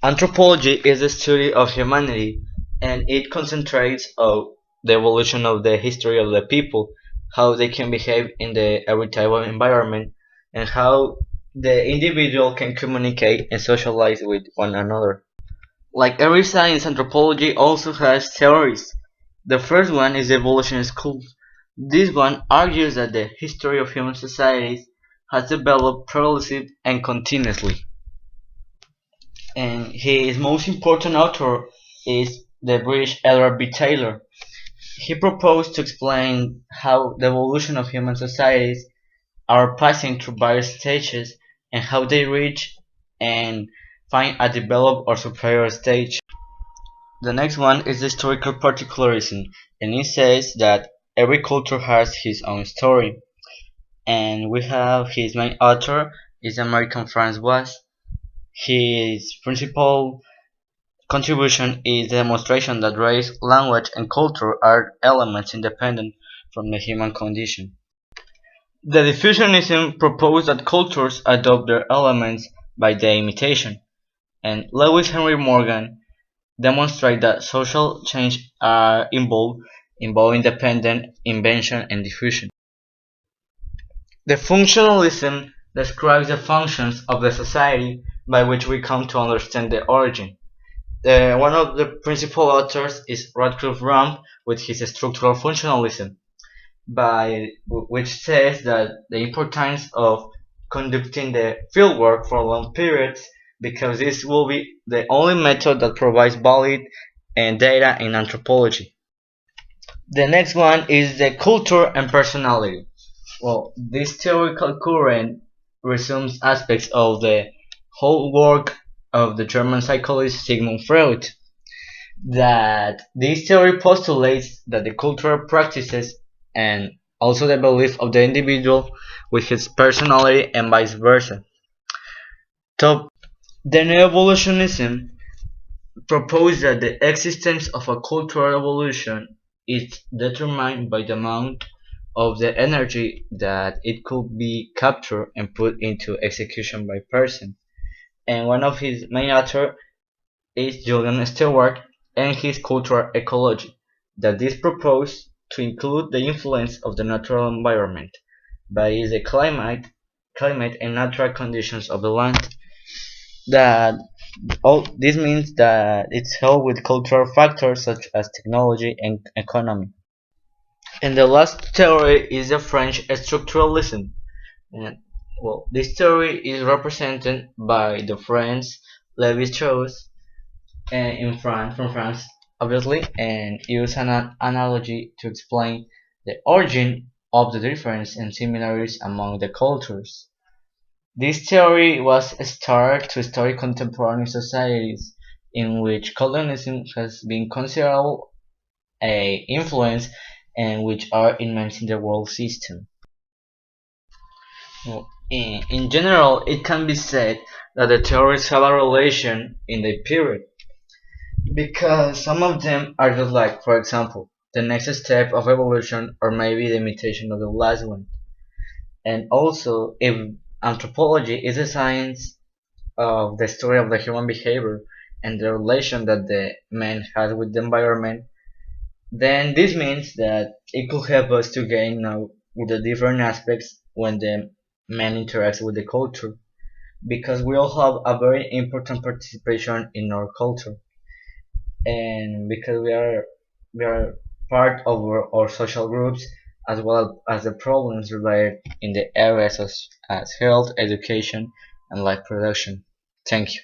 Anthropology is the study of humanity, and it concentrates on the evolution of the history of the people, how they can behave in the every type of environment, and how the individual can communicate and socialize with one another. Like every science, anthropology also has theories. The first one is the evolution school. This one argues that the history of human societies has developed progressively and continuously. And his most important author is the British Edward B. Taylor. He proposed to explain how the evolution of human societies are passing through various stages and how they reach and find a developed or superior stage. The next one is historical particularism, and it says that every culture has his own story. And we have his main author is American Franz Was. His principal contribution is the demonstration that race, language, and culture are elements independent from the human condition. The diffusionism proposed that cultures adopt their elements by their imitation, and Lewis Henry Morgan demonstrated that social change are involve independent invention and diffusion. The functionalism describes the functions of the society by which we come to understand the origin. One of the principal authors is Radcliffe Rump with his structural functionalism, which says that the importance of conducting the fieldwork for long periods because this will be the only method that provides valid and data in anthropology. The next one is the culture and personality. Well, this theoretical current resumes aspects of the whole work of the German psychologist Sigmund Freud. That this theory postulates that the cultural practices and also the belief of the individual with his personality and vice versa. So, the new evolutionism proposed that the existence of a cultural evolution is determined by the amount of the energy that it could be captured and put into execution by person. And one of his main authors is Julian Stewart and his cultural ecology, that this proposed to include the influence of the natural environment, by the climate and natural conditions of the land. That all this means that it's held with cultural factors such as technology and economy. And the last theory is the French structuralism. And well, this theory is represented by the French Lévi-Strauss from France, obviously, and use an analogy to explain the origin of the difference and similarities among the cultures. This theory was a start to study contemporary societies in which colonialism has been considerable a influence and which are immense in the world system. Well, in general, it can be said that the theories have a relation in the period because some of them are just like, for example, the next step of evolution or maybe the imitation of the last one. And also, if anthropology is a science of the story of the human behavior and the relation that the man has with the environment, then this means that it could help us to gain know the different aspects when the man interacts with the culture, because we all have a very important participation in our culture, and because we are part of our social groups as well as the problems related in the areas as health, education, and life production. Thank you.